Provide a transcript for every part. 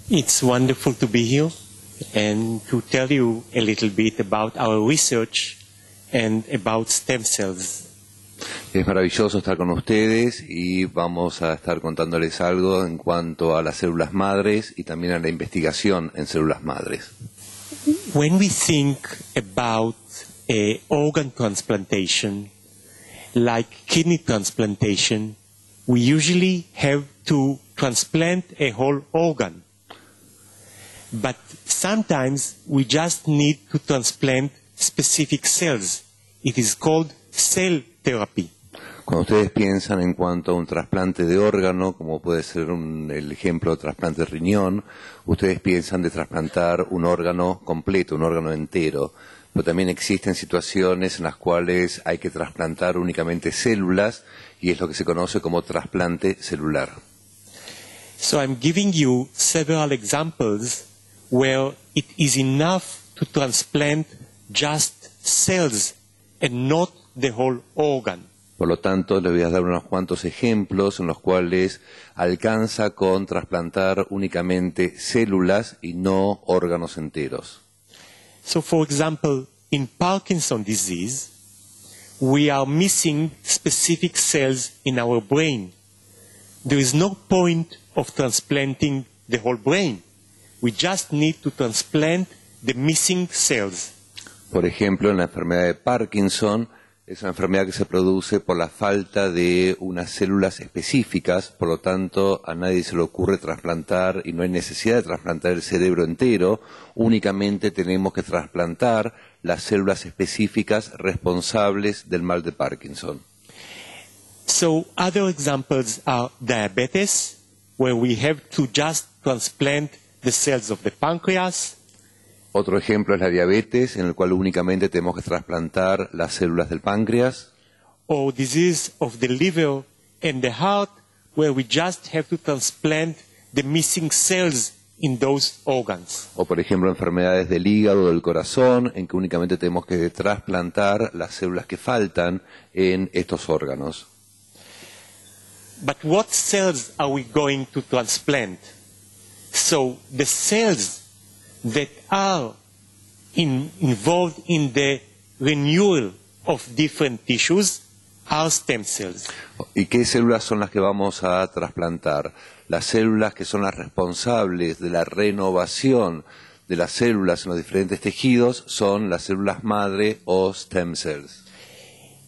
It's wonderful to be here and to tell you a little bit about our research and about stem cells. Es maravilloso estar con ustedes y vamos a estar contándoles algo en cuanto a las células madres y también a la investigación en células madres. When we think about organ transplantation, like kidney transplantation, we usually have to transplant a whole organ. But sometimes we just need to transplant specific cells. It is called cell therapy. Cuando ustedes piensan en cuanto a un trasplante de órgano, como puede ser el ejemplo de trasplante de riñón, ustedes piensan de trasplantar un órgano completo, un órgano entero. Pero también existen situaciones en las cuales hay que trasplantar únicamente células y es lo que se conoce como trasplante celular. So I'm giving you several examples where it is enough to transplant just cells and not the whole organ. Por lo tanto, les voy a dar unos cuantos ejemplos en los cuales alcanza con trasplantar únicamente células y no órganos enteros. So, for example, in Parkinson's disease, we are missing specific cells in our brain. There is no point of transplanting the whole brain. We just need to transplant the missing cells. Por ejemplo, en la enfermedad de Parkinson, es una enfermedad que se produce por la falta de unas células específicas, por lo tanto a nadie se le ocurre trasplantar y no hay necesidad de trasplantar el cerebro entero, únicamente tenemos que trasplantar las células específicas responsables del mal de Parkinson. So other examples are diabetes, where we have to just transplant the cells of the pancreas. Otro ejemplo es la diabetes, en el cual únicamente tenemos que trasplantar las células del páncreas. Or disease of the liver and the heart, where we just have to transplant the missing cells in those organs. O por ejemplo enfermedades del hígado o del corazón, en que únicamente tenemos que trasplantar las células que faltan en estos órganos. But what cells are we going to transplant? So the cells that are involved in the renewal of different tissues are stem cells. ¿Y qué células son las que vamos a trasplantar? Las células que son las responsables de la renovación de las células en los diferentes tejidos son las células madre o stem cells.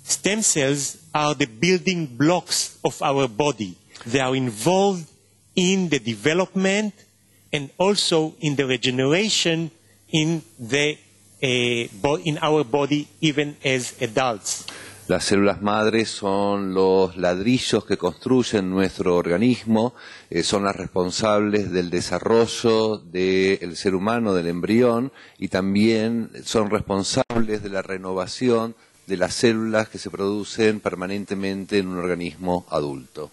Stem cells are the building blocks of our body. They are involved in the development and also in the regeneration in our body even as adults. Las células madres son los ladrillos que construyen nuestro organismo, son las responsables del desarrollo del ser humano, del embrión, y también son responsables de la renovación de las células que se producen permanentemente en un organismo adulto.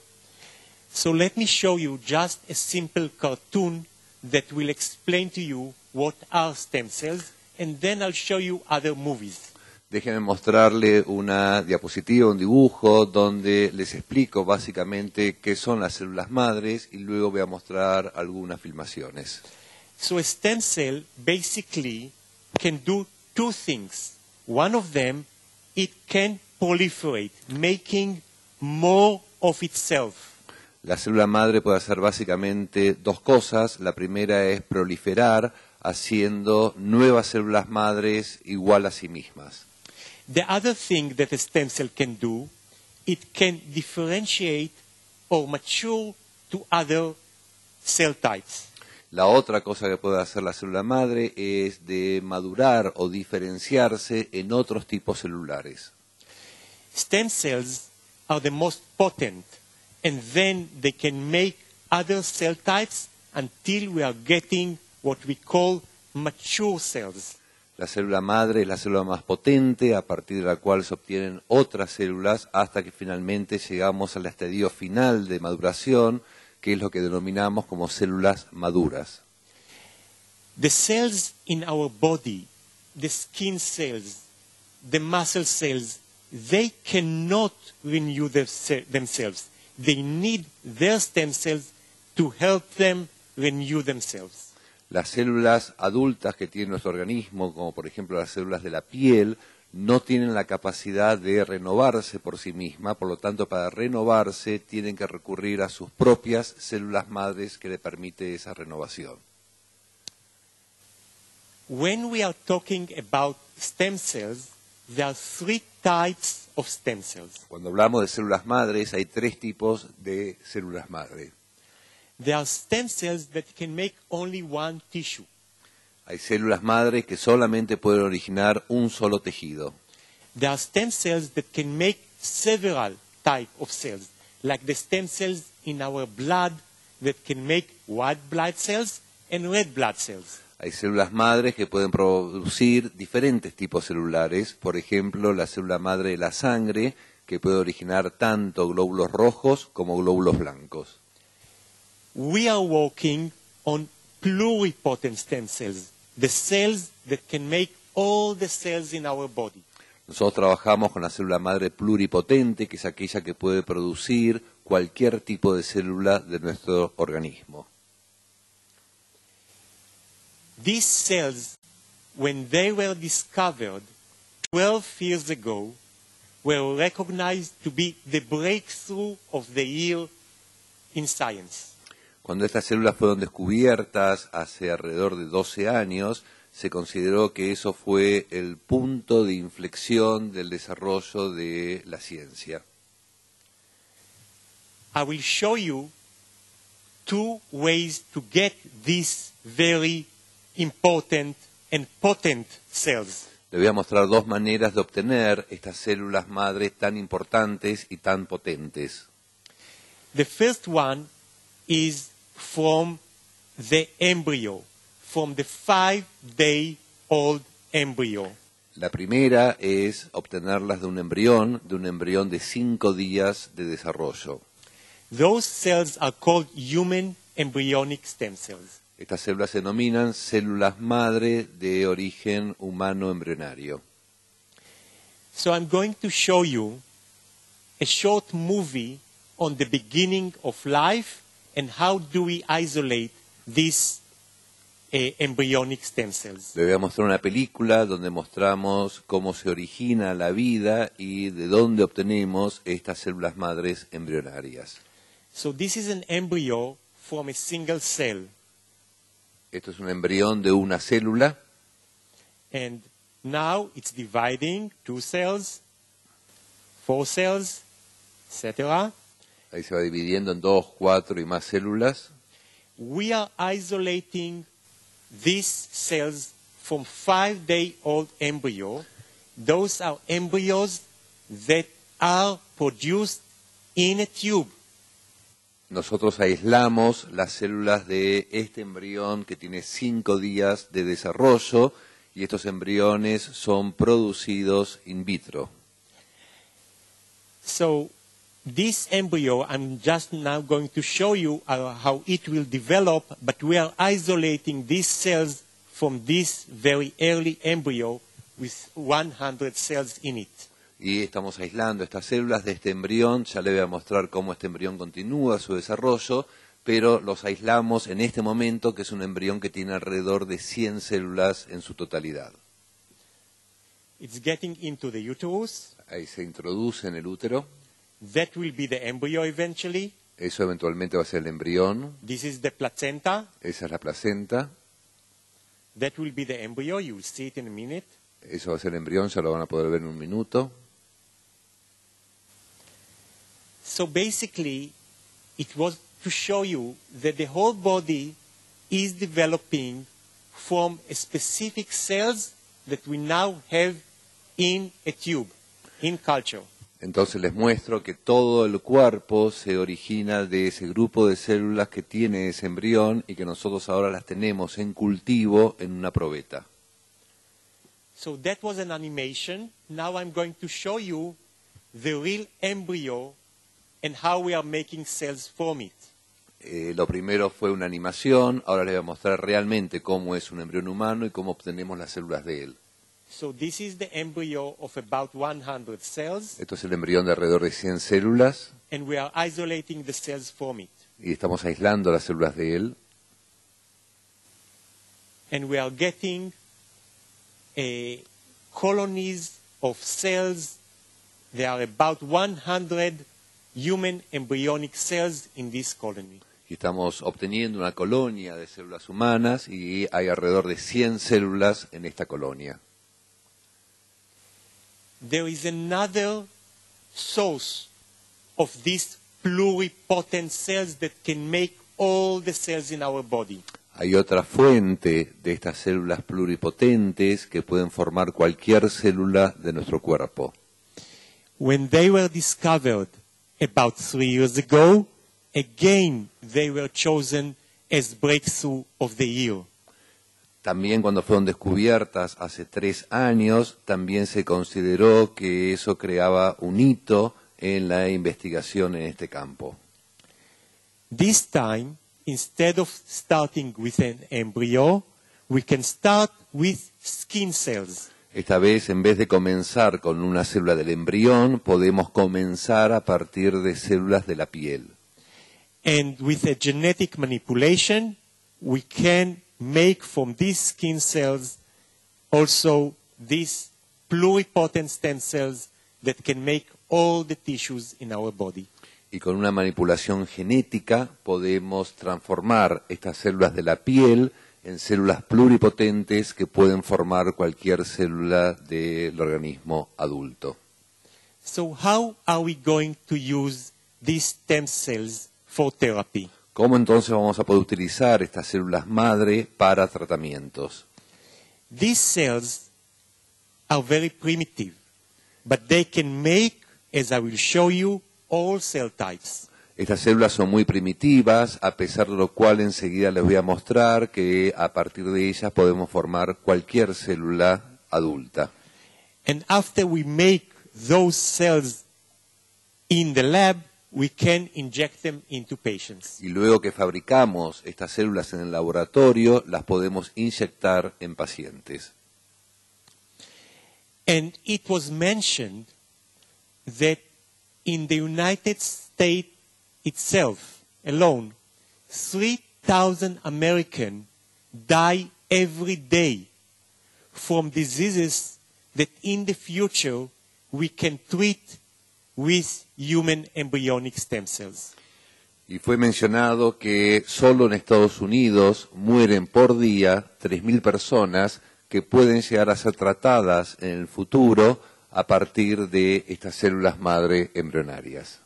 So let me show you just a simple cartoon that will explain to you what are stem cells, and then I'll show you other movies. Déjenme mostrarle una diapositiva, un dibujo, donde les explico básicamente qué son las células madres y luego voy a mostrar algunas filmaciones. So a stem cell basically can do two things. One of them, it can proliferate, making more of itself. La célula madre puede hacer básicamente dos cosas. La primera es proliferar, haciendo nuevas células madres igual a sí mismas. The other thing that a stem cell can do, it can differentiate or mature to other cell types. La otra cosa que puede hacer la célula madre es de madurar o diferenciarse en otros tipos celulares. Stem cells are the most potent, and then they can make other cell types until we are getting what we call mature cells. La célula madre es la célula más potente, a partir de la cual se obtienen otras células, hasta que finalmente llegamos al estadio final de maduración, que es lo que denominamos como células maduras. The cells in our body, the skin cells, the muscle cells, they cannot renew themselves. They need their stem cells to help them renew themselves. Las células adultas que tiene nuestro organismo, como por ejemplo las células de la piel, no tienen la capacidad de renovarse por sí mismas, por lo tanto, para renovarse tienen que recurrir a sus propias células madres que le permite esa renovación. When we are talking about stem cells, there are 3 types of stem cells. Cuando hablamos de células madres, hay 3 tipos de células madre. There are stem cells that can make only one tissue. Hay células madre que solamente pueden originar un solo tejido. There are stem cells that can make several types of cells, like the stem cells in our blood that can make white blood cells and red blood cells. Hay células madres que pueden producir diferentes tipos celulares, por ejemplo, la célula madre de la sangre, que puede originar tanto glóbulos rojos como glóbulos blancos. We are working on pluripotent stem cells, the cells that can make all the cells in our body. Nosotros trabajamos con la célula madre pluripotente, que es aquella que puede producir cualquier tipo de célula de nuestro organismo. These cells, when they were discovered 12 years ago, were recognized to be the breakthrough of the year in science. Cuando estas células fueron descubiertas hace alrededor de 12 años, se consideró que eso fue el punto de inflexión del desarrollo de la ciencia. I will show you 2 ways to get these very important and potent cells. Le voy a mostrar 2 maneras de obtener estas células madre tan importantes y tan potentes. The first one is from the embryo, from the 5-day-old embryo. La primera es obtenerlas de un embrión de 5 días de desarrollo. Those cells are called human embryonic stem cells. Estas células se denominan células madre de origen humano embrionario. So I'm going to show you a short movie on the beginning of life and how do we isolate these embryonic stem cells. Le voy a mostrar una película donde mostramos cómo se origina la vida y de dónde obtenemos estas células madres embrionarias. So this is an embryo from a single cell. Esto es un embrión de una célula. And now it's dividing 2 cells, 4 cells, etc. Ahí se va dividiendo en 2, 4 y más células. We are isolating these cells from 5-day-old embryo. Those are embryos that are produced in a tube. Nosotros aislamos las células de este embrión que tiene 5 días de desarrollo y estos embriones son producidos in vitro. So this embryo, I'm just now going to show you how it will develop, but we are isolating these cells from this very early embryo with 100 cells in it. Y estamos aislando estas células de este embrión. Ya le voy a mostrar cómo este embrión continúa su desarrollo, pero los aislamos en este momento, que es un embrión que tiene alrededor de 100 células en su totalidad. It's getting into the uterus. Ahí se introduce en el útero. That will be the embryo eventually. Eso eventualmente va a ser el embrión. This is the placenta. Esa es la placenta. That will be the embryo. You will see it in a minute. Eso va a ser el embrión, ya lo van a poder ver en un minuto. So basically, it was to show you that the whole body is developing from specific cells that we now have in a tube, in culture. Entonces les muestro que todo el cuerpo se origina de ese grupo de células que tiene ese embrión y que nosotros ahora las tenemos en cultivo en una probeta. So that was an animation. Now I'm going to show you the real embryo and how we are making cells from it. Lo primero fue una animación, ahora les voy a mostrar realmente cómo es un embrión humano y cómo obtenemos las células de él. So this is the embryo of about 100 cells, Esto es el embrión de alrededor de 100 células and we are isolating the cells from it. y estamos aislando las células de él. and we are getting colonies of cells. There are about 100 human embryonic cells in this colony. Y estamos obteniendo una colonia de células humanas y hay alrededor de 100 células en esta colonia. There is another source of these pluripotent cells that can make all the cells in our body. Hay otra fuente de estas células pluripotentes que pueden formar cualquier célula de nuestro cuerpo. When they were discovered about 3 years ago, again they were chosen as breakthrough of the year. También cuando fueron descubiertas hace 3 años, también se consideró que eso creaba un hito en la investigación en este campo. This time, instead of starting with an embryo, we can start with skin cells. Esta vez, en vez de comenzar con una célula del embrión, podemos comenzar a partir de células de la piel. And with a genetic manipulation, we can make from these skin cells also these pluripotent stem cells that can make all the tissues in our body. Y con una manipulación genética podemos transformar estas células de la piel en células pluripotentes que pueden formar cualquier célula del organismo adulto. So how are we going to use these stem cells for therapy? ¿Cómo entonces vamos a poder utilizar estas células madre para tratamientos? These cells are very primitive, but they can make, as I will show you, all cell types. Estas células son muy primitivas, a pesar de lo cual enseguida les voy a mostrar que a partir de ellas podemos formar cualquier célula adulta. And after we make those cells in the lab, we can inject them into patients. Y luego que fabricamos estas células en el laboratorio, las podemos inyectar en pacientes. And it was mentioned that in the United States itself alone, 3,000 Americans die every day from diseases that in the future we can treat with human embryonic stem cells. Y fue mencionado que solo en Estados Unidos mueren por día 3.000 personas que pueden llegar a ser tratadas en el futuro a partir de estas células madre embrionarias.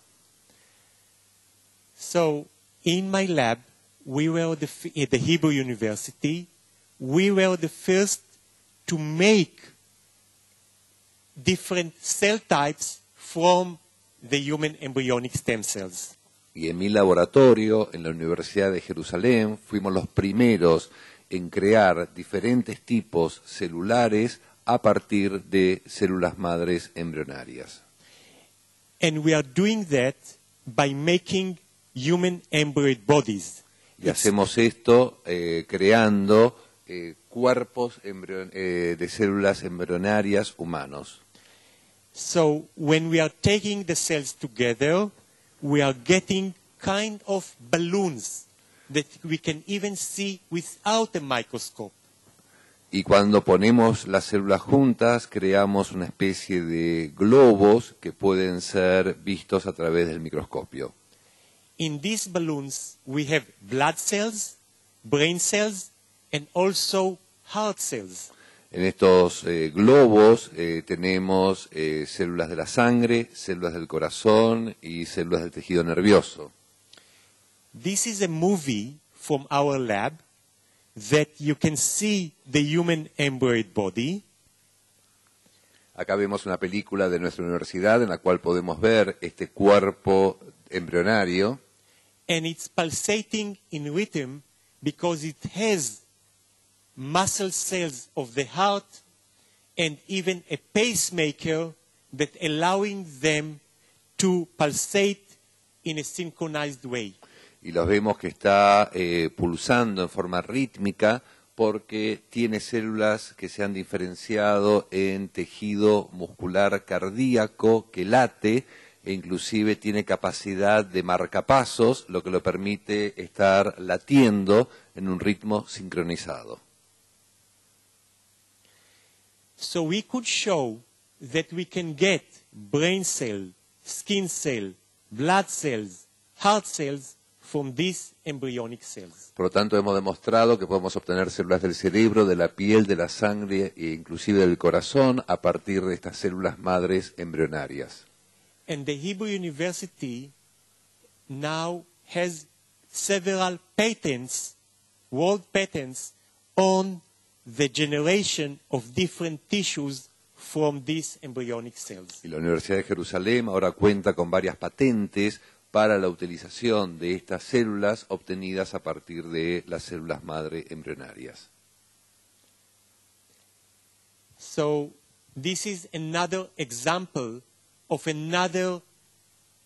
So, in my lab, we were at the Hebrew University, we were the first to make different cell types from the human embryonic stem cells. Y en mi laboratorio, en la Universidad de Jerusalén, fuimos los primeros en crear diferentes tipos celulares a partir de células madres embrionarias. And we are doing that by making human embryoid bodies. Y hacemos esto creando cuerpos de células embrionarias humanos. So when we are taking the cells together, we are getting kind of balloons that we can even see without a microscope. Y cuando ponemos las células juntas, creamos una especie de globos que pueden ser vistos a través del microscopio. In these balloons, we have blood cells, brain cells, and also heart cells. En estos globos tenemos células de la sangre, células del corazón y células del tejido nervioso. This is a movie from our lab that you can see the human embryoid body. Acá vemos una película de nuestra universidad en la cual podemos ver este cuerpo embrionario. And it's pulsating in rhythm because it has muscle cells of the heart and even a pacemaker that allowing them to pulsate in a synchronized way. Y los vemos que está pulsando en forma rítmica porque tiene células que se han diferenciado en tejido muscular cardíaco que late e inclusive tiene capacidad de marcapasos, lo que lo permite estar latiendo en un ritmo sincronizado. So we could show that we can get brain cell, skin cell, blood cells, heart cells from these embryonic cells. Por lo tanto, hemos demostrado que podemos obtener células del cerebro, de la piel, de la sangre e inclusive del corazón a partir de estas células madres embrionarias. And the Hebrew University now has several patents, world patents, on the generation of different tissues from these embryonic cells. Y la Universidad de Jerusalén ahora cuenta con varias patentes para la utilización de estas células obtenidas a partir de las células madre embrionarias. So this is another example of another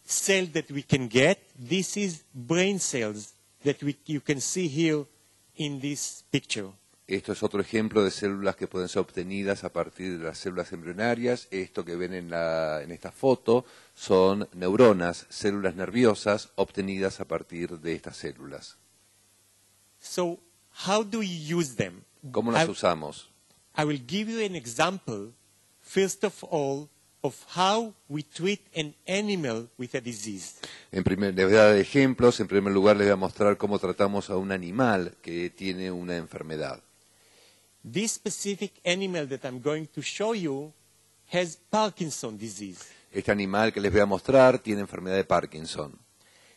cell that we can get. This is brain cells that you can see here in this picture. Esto es otro ejemplo de células que pueden ser obtenidas a partir de las células embrionarias. Esto que ven en esta foto son neuronas, células nerviosas obtenidas a partir de estas células. So how do you use them? ¿Cómo las usamos? I will give you an example, first of all, of how we treat an animal with a disease. Les voy a dar ejemplos. En primer lugar, les voy a mostrar cómo tratamos a un animal que tiene una enfermedad. This specific animal that I'm going to show you has Parkinson's disease. Este animal que les voy a mostrar tiene enfermedad de Parkinson.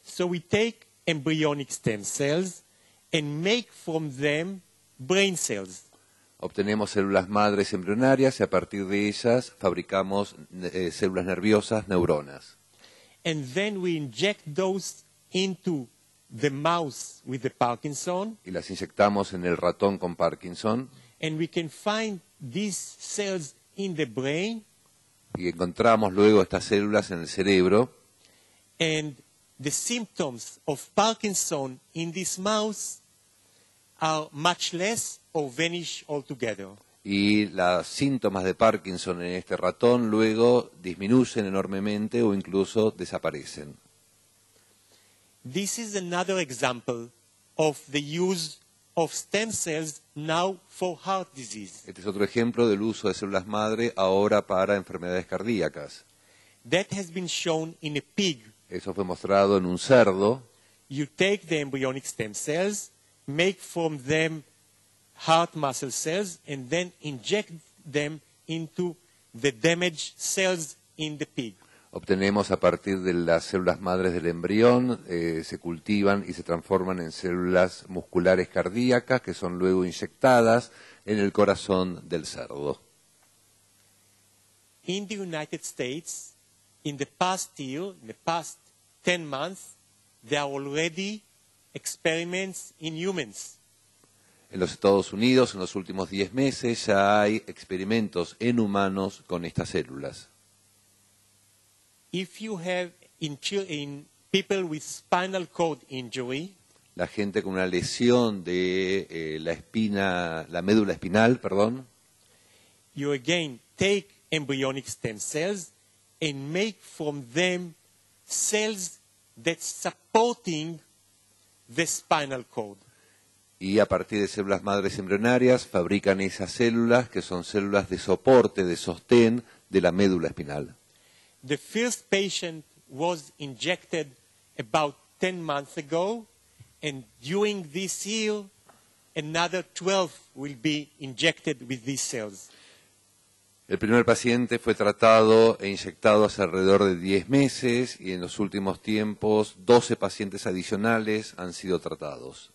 So we take embryonic stem cells and make from them brain cells. Obtenemos células madres embrionarias y a partir de ellas fabricamos células nerviosas, neuronas. And then we inject those into the mouse with the Parkinson, Y las inyectamos en el ratón con Parkinson and we can find these cells in the brain, y encontramos luego estas células en el cerebro and the symptoms of Parkinson in this mouse are much less or vanish altogether. y los síntomas de Parkinson en este ratón luego disminuyen enormemente o incluso desaparecen. This is another example of the use of stem cells now for heart disease. Este es otro ejemplo del uso de células madre ahora para enfermedades cardíacas. That has been shown in a pig. Eso fue mostrado en un cerdo. You take the embryonic stem cells, make from them heart muscle cells, and then inject them into the damaged cells in the pig. Obtenemos a partir de las células madres del embrión, se cultivan y se transforman en células musculares cardíacas que son luego inyectadas en el corazón del cerdo. In the United States, in the past year, in the past 10 months, there are already experiments in humans. En los Estados Unidos, en los últimos 10 meses, ya hay experimentos en humanos con estas células. If you have in people with spinal cord injury, La gente con una lesión de la médula espinal, you again take embryonic stem cells and make from them cells that's supporting the spinal cord. y a partir de células madres embrionarias fabrican esas células que son células de soporte, de sostén de la médula espinal. The first patient was injected about 10 months ago, and during this year, another 12 will be injected with these cells. El primer paciente fue tratado e inyectado hace alrededor de 10 meses y en los últimos tiempos 12 pacientes adicionales han sido tratados.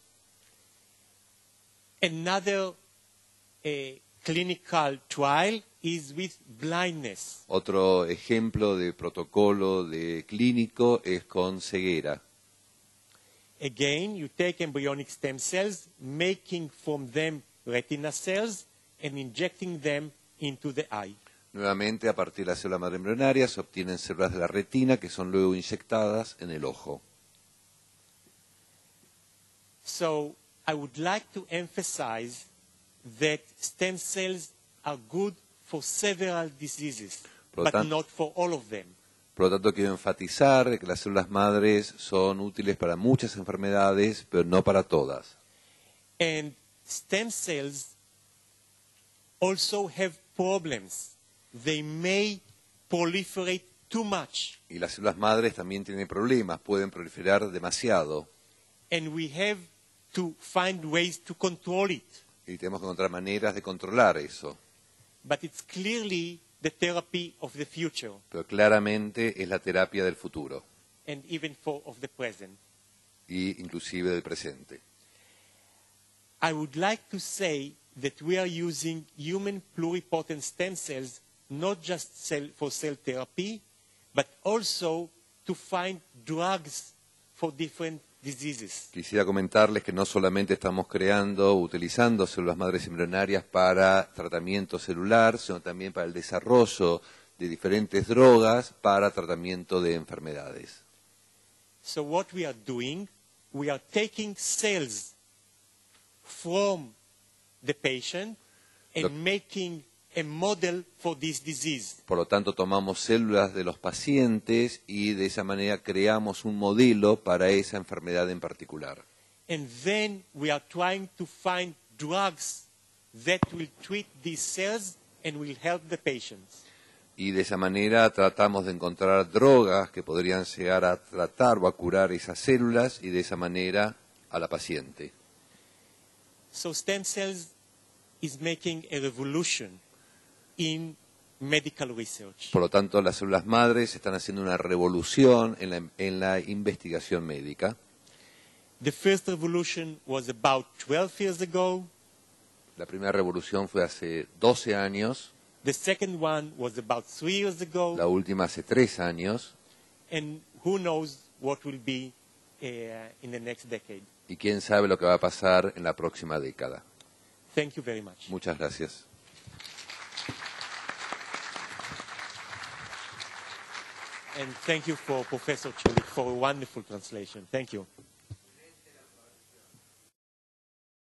Another clinical trial is with blindness. Otro ejemplo de protocolo de clínico es con ceguera. Again, you take embryonic stem cells, making from them retina cells, and injecting them into the eye. Nuevamente, a partir de la célula madre embrionaria se obtienen células de la retina que son luego inyectadas en el ojo. So, I would like to emphasize that stem cells are good for several diseases, Por lo but tanto- not for all of them. Por lo tanto, quiero enfatizar que las células madres son útiles para muchas enfermedades, pero no para todas. And stem cells also have problems. They may proliferate too much, Y las células madres también tienen problemas, pueden proliferar demasiado and we have to find ways to control it. y tenemos que encontrar maneras de controlar eso. But it's clearly the therapy of the future Pero claramente es la terapia del futuro and even of the present. y inclusive del presente. I would like to say that we are using human pluripotent stem cells not just for cell therapy, but also to find drugs for different diseases. Quisiera comentarles que no solamente estamos utilizando células madres embrionarias para tratamiento celular, sino también para el desarrollo de diferentes drogas para tratamiento de enfermedades. So what we are doing, we are taking cells from the patient and making a model for this disease. Por lo tanto, tomamos células de los pacientes y de esa manera creamos un modelo para esa enfermedad en particular. And then we are trying to find drugs that will treat these cells and will help the patients. Y de esa manera tratamos de encontrar drogas que podrían llegar a tratar o a curar esas células y de esa manera a la paciente. So stem cells is making a revolution in medical research. Por lo tanto, las células madres están haciendo una revolución en la investigación médica. The first revolution was about 12 years ago. La primera revolución fue hace 12 años, The second one was about 3 years ago. la última hace 3 años, And who knows what will be in the next decade. y quién sabe lo que va a pasar en la próxima década. Thank you very much. Muchas gracias. And thank you for Professor Chulik for a wonderful translation. Thank you.